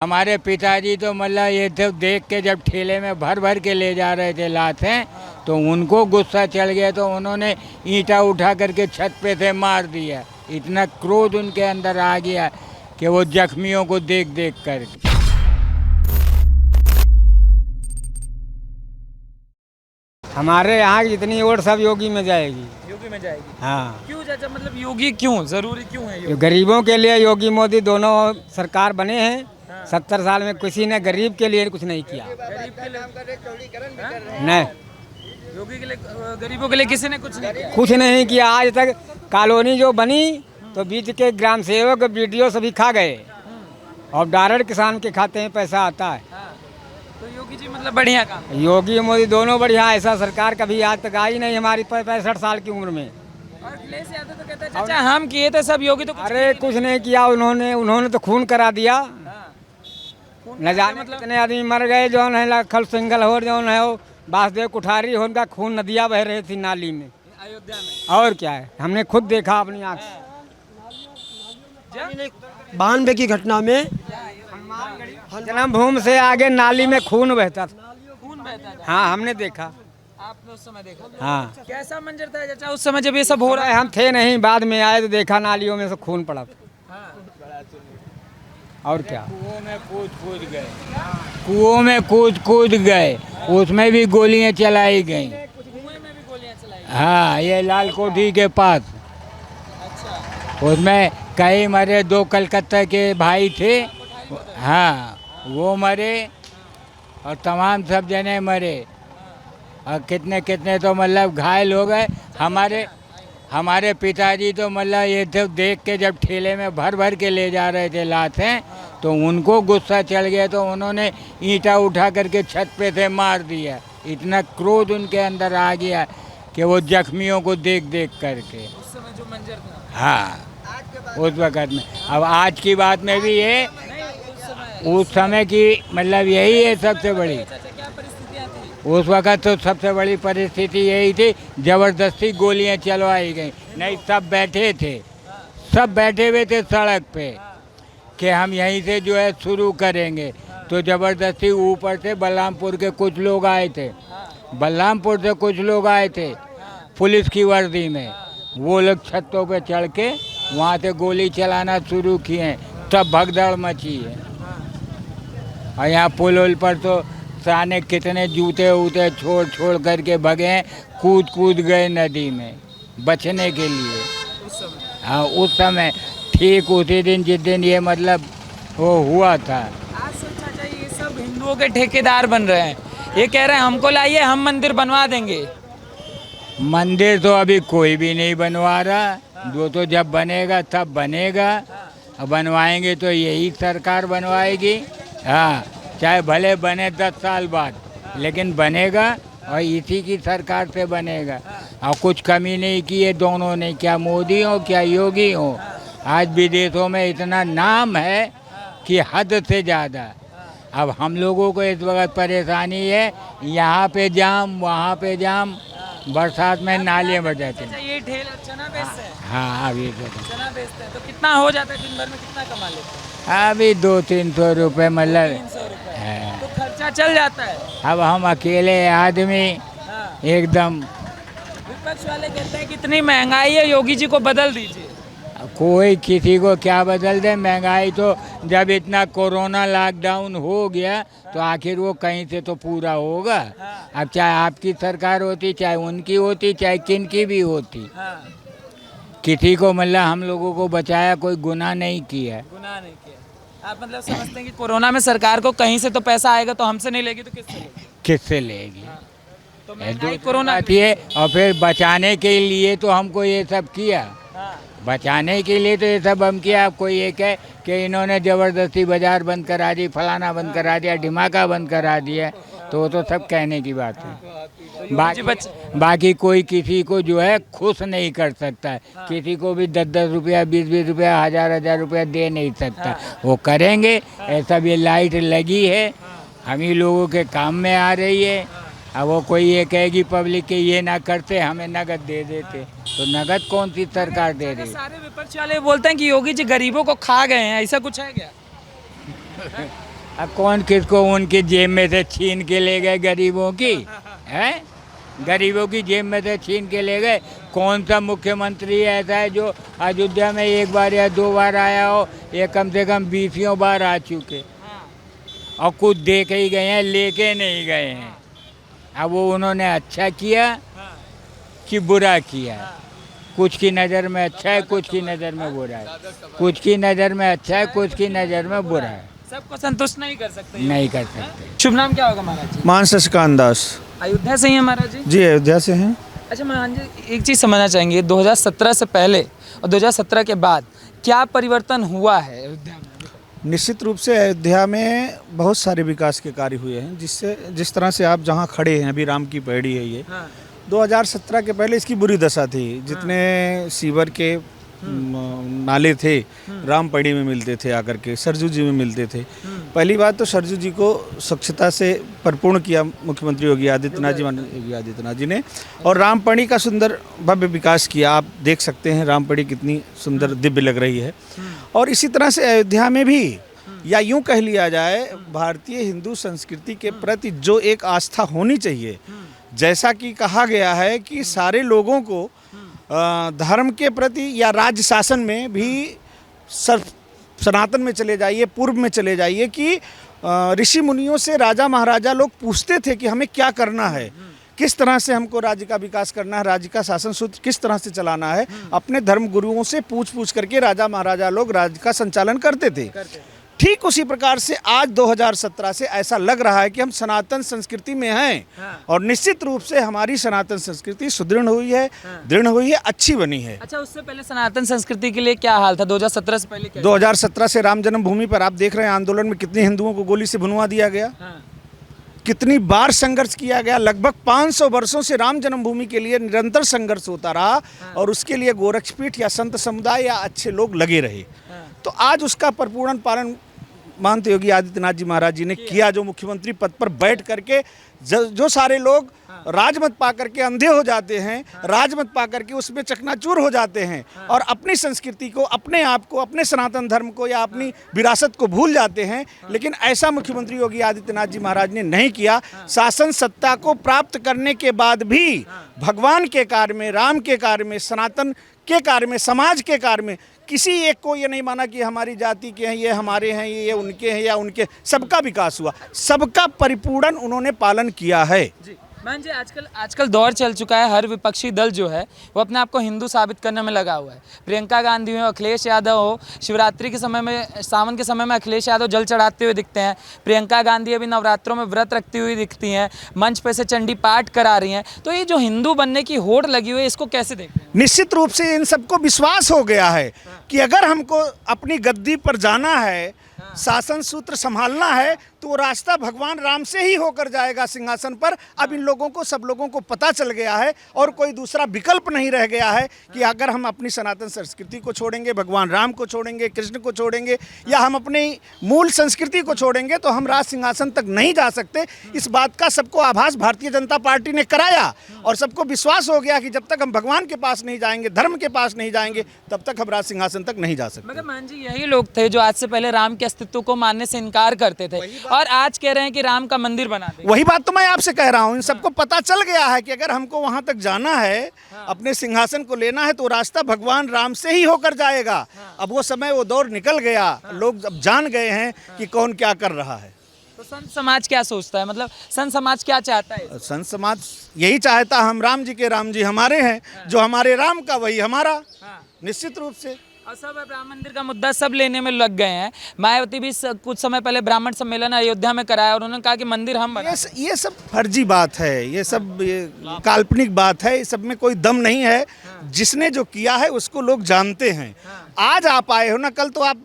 हमारे पिताजी तो मतलब ये तो देख के जब ठेले में भर भर के ले जा रहे थे लातें, तो उनको गुस्सा चढ़ गया तो उन्होंने ईंटा उठा करके छत पे से मार दिया। इतना क्रोध उनके अंदर आ गया कि वो जख्मियों को देख देख कर। हमारे यहाँ जितनी वोट सब योगी में जाएगी। योगी में जाएगी। हाँ, क्यों चाचा, मतलब योगी क्यों जरूरी क्यों है योगी? गरीबों के लिए योगी मोदी दोनों सरकार बने हैं। हाँ। 70 साल में किसी ने गरीब के लिए कुछ नहीं किया। गरीब के लिए नहीं, योगी के लिए गरीबों के लिए किसी ने कुछ नहीं किया। कुछ नहीं किया आज तक। कॉलोनी जो बनी तो बीच के ग्राम सेवक बीडीओ सभी खा गए और डायरेक्ट किसान के खाते में पैसा आता है। हाँ। तो योगी जी मतलब बढ़िया काम। योगी मोदी दोनों बढ़िया। ऐसा सरकार कभी आज तक आई नहीं हमारी 65 साल की उम्र में। और अखिलेश यादव तो कहता है चाचा हम किए थे सब, योगी तो कुछ अरे कुछ नहीं किया उन्होंने तो खून करा दिया। हाँ। न जाने कितने आदमी मर गए। जौन है लखल सिंगल हो जौन है वो वासुदेव कुठारी हो, उनका खून नदियाँ बह रही थी नाली में। अयोध्या में और क्या है, हमने खुद देखा अपनी आँख से। 92 की घटना में जन्मभूमि से आगे नाली में खून बहता था। खून बहता था। हाँ, हमने देखा। आपने उस समय देखा? हाँ, कैसा मंजर था चाचा उस समय जब ये सब हो रहा अरे हम थे नहीं, बाद में आए तो देखा नालियों में से खून पड़ा था। है? और क्या, कुओं में कूद गए, कुओं में कूद गए, उसमें भी गोलियां चलाई गईं। कुएं में भी गोलियां चलाई। हाँ, ये लाल कोठी के पास अच्छा। उसमें कई मरे। 2 कलकत्ता के भाई थे, हाँ वो मरे और तमाम सब जने मरे और कितने कितने तो मतलब घायल हो गए। हमारे पिताजी तो मतलब ये तो देख के जब ठेले में भर भर के ले जा रहे थे लातें, तो उनको गुस्सा चढ़ गया तो उन्होंने ईंटा उठा करके छत पे से मार दिया। इतना क्रोध उनके अंदर आ गया कि वो जख्मियों को देख देख करके। उस समय जो मंजर था। हाँ, उस वक़्त में। अब आज की बात में भी है, उस समय की मतलब यही है सबसे बड़ी। चाचा क्या परिस्थितियाँ थी? उस वक़्त तो सबसे बड़ी परिस्थिति यही थी, ज़बरदस्ती गोलियां चलवाई गई। नहीं, सब बैठे थे, सब बैठे हुए थे सड़क पे कि हम यहीं से जो है शुरू करेंगे। तो ज़बरदस्ती ऊपर से बलरामपुर के कुछ लोग आए थे, बलरामपुर से कुछ लोग आए थे पुलिस की वर्दी में। वो लोग छतों पे चढ़ के वहाँ से गोली चलाना शुरू किए, तब भगदड़ मची है। और यहाँ पुल पर तो साने कितने जूते वूते छोड़ करके भगे हैं, कूद गए नदी में बचने के लिए। उस समय हाँ, उस समय ठीक उसी दिन जिस दिन ये मतलब वो हुआ था। आज से चाचा ये सब हिंदुओं के ठेकेदार बन रहे हैं। ये कह रहे हैं हमको लाइए, हम मंदिर बनवा देंगे। मंदिर तो अभी कोई भी नहीं बनवा रहा, जो तो जब बनेगा तब बनेगा। अब बनवाएंगे तो यही सरकार बनवाएगी। हाँ, चाहे भले बने 10 साल बाद, लेकिन बनेगा और इसी की सरकार से बनेगा। और कुछ कमी नहीं की है दोनों ने, क्या मोदी हो क्या योगी हो। आज विदेशों में इतना नाम है कि हद से ज़्यादा। अब हम लोगों को इस वक्त परेशानी है, यहाँ पे जाम वहाँ पे जाम, बरसात में नालियाँ बह जाते हैं। अच्छा ये ठेला चना बेचते हैं? हाँ, अभी चना बेचते हैं तो कितना हो जाता है दिन भर में, कितना कमा लेते हैं? अभी 200-300 रुपये मतलब 300 रुपए। है। तो खर्चा चल जाता है। अब हम अकेले आदमी हाँ। एकदम। विपक्ष वाले कहते हैं कि इतनी महंगाई है, योगी जी को बदल दीजिए। कोई किसी को क्या बदल दे। महंगाई तो जब इतना कोरोना लॉकडाउन हो गया तो आखिर वो कहीं से तो पूरा होगा। अब चाहे आपकी सरकार होती, चाहे उनकी होती, चाहे किन की भी होती, हाँ। किसी को मतलब हम लोगों को बचाया, कोई गुनाह नहीं किया। गुनाह नहीं किया। आप मतलब समझते हैं कि कोरोना में सरकार को कहीं से तो पैसा आएगा, तो हमसे नहीं लेगी तो किससे लेगी? किससे लेगी। तो ये महंगाई दूसरी कोरोना बात ये, और फिर बचाने के लिए तो हमको ये सब किया। हाँ। बचाने के लिए तो ये सब हम किया। आपको ये कहे कि इन्होंने ज़बरदस्ती बाजार बंद करा दी, फलाना बंद करा दिया, ढिमाका बंद करा दिया, तो वो तो सब कहने की बात है। बाकी कोई किसी को जो है खुश नहीं कर सकता है। किसी को भी 10-10 रुपया, 20-20 रुपया, 1000-1000 रुपया दे नहीं सकता। वो करेंगे। ऐसा ये लाइट लगी है, हम ही लोगों के काम में आ रही है। अब वो कोई ये कहेगी पब्लिक के ये ना करते, हमें नगद दे देते, तो नगद कौन सी सरकार दे रही है। सारे विपक्ष वाले बोलते हैं कि योगी जी गरीबों को खा गए हैं, ऐसा कुछ है क्या? अब कौन किसको उनकी जेब में से छीन के ले गए गरीबों की, हैं? गरीबों की जेब में से छीन के ले गए। कौन सा मुख्यमंत्री ऐसा है जो अयोध्या में एक बार या दो बार आया हो? ये कम से कम 20 बार आ चुके और कुछ दे के ही गए हैं, लेके नहीं गए हैं। अब वो उन्होंने अच्छा किया कि बुरा किया? कुछ की नज़र में अच्छा है, कुछ की नज़र में बुरा है। कुछ की नज़र में अच्छा है, कुछ की नज़र में बुरा है। सबको संतुष्ट नहीं कर सकते। नहीं कर सकते। शुभ नाम क्या होगा महाराज जी? मान शशिकांत दास। अयोध्या से ही है महाराज जी? जी अयोध्या से हैं। अच्छा महाराज जी, एक चीज़ समझना चाहेंगे, 2017 से पहले और 2017 के बाद क्या परिवर्तन हुआ है अयोध्या में? निश्चित रूप से अयोध्या में बहुत सारे विकास के कार्य हुए हैं, जिससे जिस तरह से आप जहाँ खड़े हैं अभी, राम की पैड़ी है ये। 2017 के पहले इसकी बुरी दशा थी। जितने सीवर के नाले थे रामपड़ी में मिलते थे, आकर के सरजू जी में मिलते थे। पहली बात तो सरजू जी को स्वच्छता से परिपूर्ण किया मुख्यमंत्री योगी आदित्यनाथ जी ने, और रामपड़ी का सुंदर भव्य विकास किया। आप देख सकते हैं रामपड़ी कितनी सुंदर दिव्य लग रही है। और इसी तरह से अयोध्या में भी, या यूं कह लिया जाए, भारतीय हिंदू संस्कृति के प्रति जो एक आस्था होनी चाहिए, जैसा कि कहा गया है कि सारे लोगों को धर्म के प्रति या राज्य शासन में भी सनातन में चले जाइए, पूर्व में चले जाइए, कि ऋषि मुनियों से राजा महाराजा लोग पूछते थे कि हमें क्या करना है, किस तरह से हमको राज्य का विकास करना है, राज्य का शासन सूत्र किस तरह से चलाना है। अपने धर्म गुरुओं से पूछ करके राजा महाराजा लोग राज्य का संचालन करते थे। ठीक उसी प्रकार से आज 2017 से ऐसा लग रहा है कि हम सनातन संस्कृति में हैं। और निश्चित रूप से हमारी सनातन संस्कृति सुदृढ़ हुई है, दृढ़ हुई है, अच्छी बनी है। अच्छा, उससे पहले सनातन संस्कृति के लिए क्या हाल था? 2017 से पहले क्या? 2017 से राम जन्मभूमि पर आप देख रहे हैं आंदोलन में कितने हिंदुओं को गोली से भुनवा दिया गया, कितनी बार संघर्ष किया गया। लगभग 500 वर्षों से राम जन्मभूमि के लिए निरंतर संघर्ष होता रहा, और उसके लिए गोरक्षपीठ या संत समुदाय या अच्छे लोग लगे रहे। तो आज उसका परिपूर्ण पालन मानते योगी आदित्यनाथ जी महाराज जी ने किया, जो मुख्यमंत्री पद पर बैठ करके जो सारे लोग राजमत पा करके अंधे हो जाते हैं, राजमत पा करके उसमें चकनाचूर हो जाते हैं और अपनी संस्कृति को, अपने आप को, अपने सनातन धर्म को या अपनी विरासत को भूल जाते हैं। लेकिन ऐसा मुख्यमंत्री योगी आदित्यनाथ जी महाराज ने नहीं किया। शासन सत्ता को प्राप्त करने के बाद भी भगवान के कार्य में, राम के कार्य में, सनातन के कार्य में, समाज के कार्य में किसी एक को ये नहीं माना कि हमारी जाति के हैं, ये हमारे हैं, ये उनके हैं या उनके, सबका विकास हुआ, सबका परिपूर्ण उन्होंने पालन किया है। मान जी, आजकल दौर चल चुका है, हर विपक्षी दल जो है वो अपने आप को हिंदू साबित करने में लगा हुआ है। प्रियंका गांधी हो, अखिलेश यादव हो, शिवरात्रि के समय में, सावन के समय में अखिलेश यादव जल चढ़ाते हुए दिखते हैं। प्रियंका गांधी अभी नवरात्रों में व्रत रखती हुई दिखती हैं, मंच पे से चंडी पाठ करा रही हैं। तो ये जो हिंदू बनने की होड़ लगी हुई है, इसको कैसे देखते हैं? निश्चित रूप से इन सबको विश्वास हो गया है कि अगर हमको अपनी गद्दी पर जाना है, शासन सूत्र संभालना है, तो वो रास्ता भगवान राम से ही होकर जाएगा सिंहासन पर। अब इन लोगों को, सब लोगों को पता चल गया है और कोई दूसरा विकल्प नहीं रह गया है कि अगर हम अपनी सनातन संस्कृति को छोड़ेंगे, भगवान राम को छोड़ेंगे, कृष्ण को छोड़ेंगे, या हम अपनी मूल संस्कृति को छोड़ेंगे, तो हम राज सिंहासन तक नहीं जा सकते। इस बात का सबको आभास भारतीय जनता पार्टी ने कराया और सबको विश्वास हो गया कि जब तक हम भगवान के पास नहीं जाएंगे, धर्म के पास नहीं जाएंगे, तब तक हम राज सिंहासन तक नहीं जा सकते। मगर मान जी, यही लोग थे जो आज से पहले राम के अस्तित्व को मानने से इनकार करते थे और आज कह रहे हैं कि राम का मंदिर बना दे। वही बात तो मैं आपसे कह रहा हूँ। इन सबको पता चल गया है कि अगर हमको वहां तक जाना है, अपने सिंहासन को लेना है, तो रास्ता भगवान राम से ही होकर जाएगा। अब वो समय, वो दौर निकल गया। लोग अब जान गए हैं कि कौन क्या कर रहा है। तो संत समाज क्या सोचता है? मतलब संत समाज क्या चाहता है? संत समाज यही चाहता, हम राम जी के राम जी हमारे हैं, जो हमारे राम का वही हमारा, निश्चित रूप से। और सब राम मंदिर का मुद्दा सब लेने में लग गए हैं। मायावती भी कुछ समय पहले ब्राह्मण सम्मेलन अयोध्या में कराया और उन्होंने कहा कि मंदिर हम बना। ये सब फर्जी बात है, ये सब काल्पनिक बात है, इस सब में कोई दम नहीं है। जिसने जो किया है उसको लोग जानते हैं। आज आप आए हो ना, कल तो आप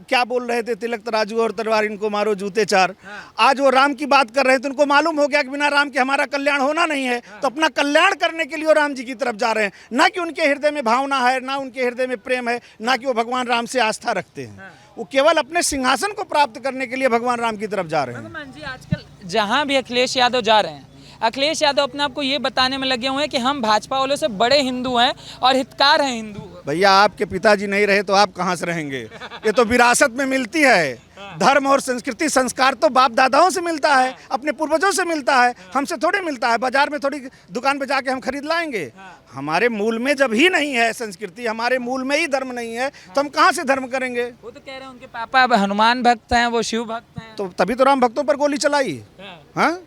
क्या बोल रहे थे, तिलक तराजू और तलवार इनको मारो जूते चार। आज वो राम की बात कर रहे हैं तो उनको मालूम हो गया कि बिना राम के हमारा कल्याण होना नहीं है, तो अपना कल्याण करने के लिए वो राम जी की तरफ जा रहे हैं। ना कि उनके हृदय में भावना है, ना उनके हृदय में प्रेम है, ना कि वो भगवान राम से आस्था रखते हैं। वो केवल अपने सिंहासन को प्राप्त करने के लिए भगवान राम की तरफ जा रहे हैं। भगवान जी, आजकल जहाँ भी अखिलेश यादव जा रहे हैं, अखिलेश यादव अपने आप को ये बताने में लगे हुए हैं कि हम भाजपा वालों से बड़े हिंदू हैं और हितकार हैं हिंदू। भैया, आपके पिताजी नहीं रहे तो आप कहाँ से रहेंगे? ये तो विरासत में मिलती है। धर्म और संस्कृति संस्कार तो बाप दादाओं से मिलता है, अपने पूर्वजों से मिलता है, हमसे थोड़े मिलता है। बाजार में थोड़ी दुकान पे जाके हम खरीद लाएंगे। हमारे मूल में जब ही नहीं है संस्कृति, हमारे मूल में ही धर्म नहीं है, तो हम कहाँ से धर्म करेंगे? वो तो कह रहे हैं उनके पापा अब हनुमान भक्त हैं, वो शिव भक्त हैं। तो तभी तो राम भक्तों पर गोली चलाई। हाँ,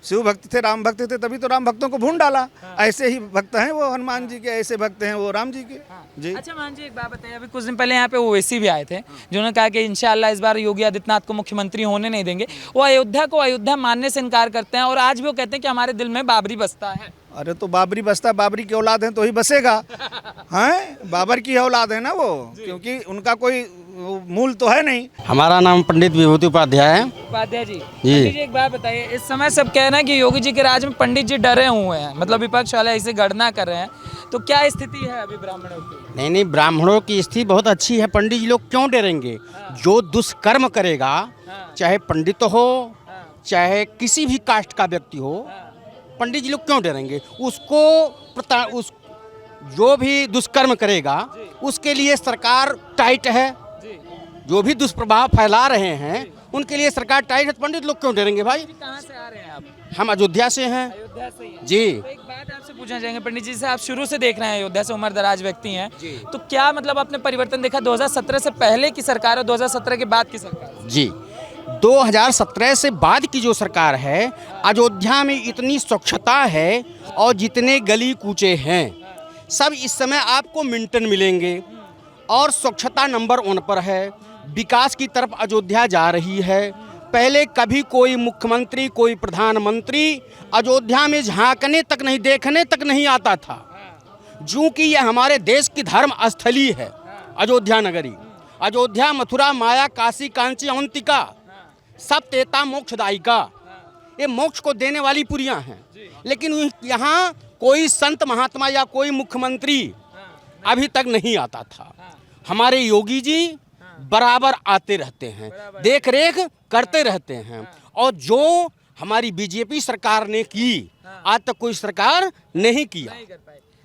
शिव भक्त थे, राम भक्त थे, तभी तो राम भक्तों को भून डाला। ऐसे ही भक्त हैं वो हनुमान जी के, ऐसे भक्त हैं वो राम जी के। जी अच्छा मान जी, एक बात बताइए, अभी कुछ दिन पहले यहाँ पे ओवैसी भी आए थे, जिन्होंने कहा कि इंशाल्लाह इस बार योगी आदित्यनाथ को मुख्यमंत्री होने नहीं देंगे। वो अयोध्या को अयोध्या मानने से इनकार करते हैं और आज भी वो कहते हैं कि हमारे दिल में बाबरी बसता है। अरे तो बाबरी बसता, बाबरी की औलाद है तो ही बसेगा। हैं, बाबर की औलाद है ना वो, क्योंकि उनका कोई मूल तो है नहीं। हमारा नाम पंडित विभूति उपाध्याय है। उपाध्याय जी, पंडित जी एक बात बताइए, इस समय सब कह रहे हैं कि योगी जी के राज में पंडित जी डरे हुए हैं, मतलब विपक्ष वाले ऐसे गणना कर रहे हैं, तो क्या स्थिति है अभी ब्राह्मणों की? नहीं नहीं, ब्राह्मणों की स्थिति बहुत अच्छी है। पंडित जी लोग क्यों डरेंगे? जो दुष्कर्म करेगा, चाहे पंडित हो चाहे किसी भी कास्ट का व्यक्ति हो, पंडित जी लोग क्यों डरेंगे? उसको जो भी दुष्कर्म करेगा उसके लिए सरकार टाइट है। जो भी दुष्प्रभाव फैला रहे हैं उनके लिए सरकार टाइट है। पंडित लोग क्यों डरेंगे भाई? कहाँ से आ रहे हैं आप? हम अयोध्या से हैं। अयोध्या से ही हैं। जी। तो एक बात आपसे पूछना चाहेंगे पंडित जी से, आप शुरू से देख रहे हैं अयोध्या से, उम्र दराज व्यक्ति हैं, तो क्या मतलब आपने परिवर्तन देखा 2017 से पहले की सरकार और 2017 के बाद की सरकार? जी, 2017 से बाद की जो सरकार है, अयोध्या में इतनी स्वच्छता है और जितने गली कूचे हैं सब इस समय आपको मिंटन मिलेंगे और स्वच्छता नंबर 1 पर है। विकास की तरफ अयोध्या जा रही है। पहले कभी कोई मुख्यमंत्री, कोई प्रधानमंत्री अयोध्या में झांकने तक नहीं, देखने तक नहीं आता था। चूँकि यह हमारे देश की धर्म स्थली है अयोध्या नगरी। अयोध्या, मथुरा, माया, काशी, कांची, अवंतिका, सब तेता मोक्षदायिका, ये मोक्ष को देने वाली पुरियां हैं। लेकिन यहाँ कोई संत महात्मा या कोई मुख्यमंत्री अभी तक नहीं आता था। हमारे योगी जी बराबर आते रहते हैं, देख रेख करते रहते हैं, और जो हमारी बीजेपी सरकार ने की आज तक कोई सरकार नहीं किया।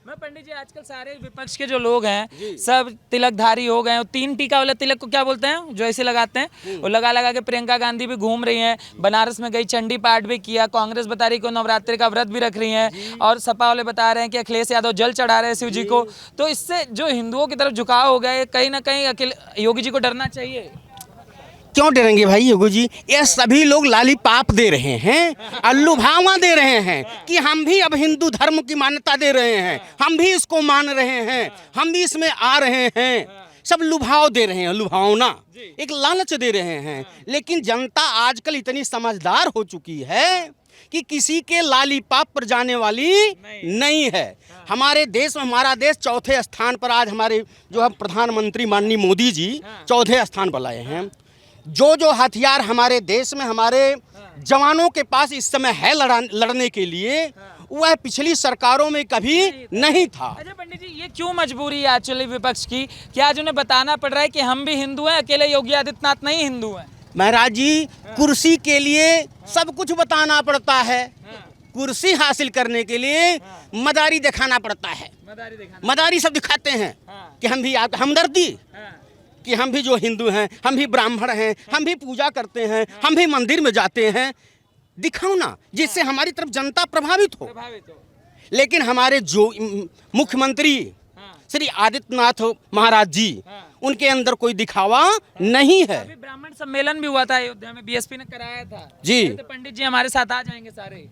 मैं पंडित जी, आजकल सारे विपक्ष के जो लोग हैं सब तिलकधारी हो गए हैं। 3 टीका वाला तिलक को क्या बोलते हैं जो ऐसे लगाते हैं, वो लगा लगा के प्रियंका गांधी भी घूम रही हैं, बनारस में गई, चंडी पाठ भी किया, कांग्रेस बता रही है कि नवरात्रि का व्रत भी रख रही हैं, और सपा वाले बता रहे हैं कि अखिलेश यादव जल चढ़ा रहे हैं शिव जी को। तो इससे जो हिंदुओं की तरफ झुकाव हो गए, कहीं ना कहीं योगी जी को डरना चाहिए। क्यों डरेंगे भाई योगी जी? ये सभी लोग लालीपाप दे रहे हैं, अल्लू भावा दे रहे हैं कि हम भी अब हिंदू धर्म की मान्यता दे रहे हैं, हम भी इसको मान रहे हैं, हम भी इसमें आ रहे हैं। सब लुभाव दे रहे हैं, लुभावना, एक लालच दे रहे हैं। लेकिन जनता आजकल इतनी समझदार हो चुकी है कि किसी के लालीपाप पर जाने वाली नहीं है। हमारे देश में, हमारा देश 4थे स्थान पर आज हमारे जो है प्रधानमंत्री माननीय मोदी जी 4थे स्थान पर लाए हैं। जो हथियार हमारे देश में हमारे जवानों के पास इस समय है लड़ने के लिए, वह पिछली सरकारों में कभी नहीं था। अच्छा पंडित जी, ये क्यों मजबूरी है एक्चुअली विपक्ष की कि आज उन्हें बताना पड़ रहा है कि हम भी हिंदू हैं, अकेले योगी आदित्यनाथ नहीं हिंदू हैं? महाराज जी, कुर्सी के लिए सब कुछ बताना पड़ता है। कुर्सी हासिल करने के लिए मदारी दिखाना पड़ता है। मदारी सब दिखाते हैं कि हम भी हमदर्दी, कि हम भी जो हिंदू हैं, हम भी ब्राह्मण हैं, हम भी पूजा करते हैं, हम भी मंदिर में जाते हैं। दिखाओ ना, जिससे हमारी तरफ जनता प्रभावित हो। लेकिन हमारे जो मुख्यमंत्री श्री आदित्यनाथ महाराज जी, उनके अंदर कोई दिखावा नहीं है। अभी ब्राह्मण सम्मेलन भी हुआ था अयोध्या में, बीएसपी ने कराया था जी। तो पंडित जी हमारे साथ आ जाएंगे सारे।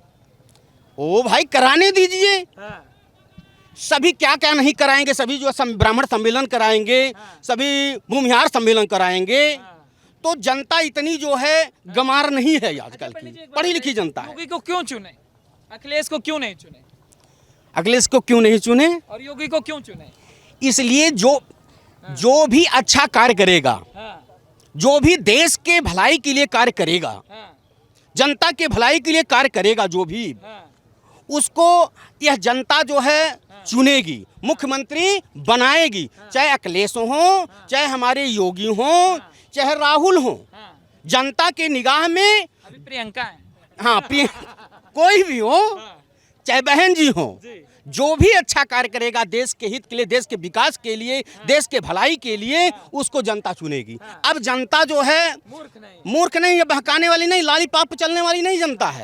ओ भाई, कराने दीजिए। सभी क्या क्या नहीं कराएंगे, सभी जो ब्राह्मण सम्मेलन कराएंगे, सभी भूमिहार सम्मेलन कराएंगे, तो जनता इतनी जो है गमार नहीं है आजकल की, पढ़ी लिखी जनता है। योगी को क्यों चुने, अखिलेश को क्यों नहीं चुने? अखिलेश को क्यों नहीं चुने? और योगी को क्यों चुने? इसलिए जो भी अच्छा कार्य करेगा, जो भी देश के भलाई के लिए कार्य करेगा, जनता के भलाई के लिए कार्य करेगा, जो भी, उसको यह जनता जो है चुनेगी, मुख्यमंत्री बनाएगी। चाहे अखिलेश हो, चाहे हमारे योगी हो, चाहे राहुल हो, जनता के निगाह में अभी प्रियंका है। हाँ, कोई भी हो, चाहे बहन जी हों, जो भी अच्छा कार्य करेगा देश के हित के लिए, देश के विकास के लिए, देश के भलाई के लिए, उसको जनता चुनेगी। अब जनता जो है मूर्ख नहीं है, बहकाने वाली नहीं, लाली पाप पे चलने वाली नहीं जनता है।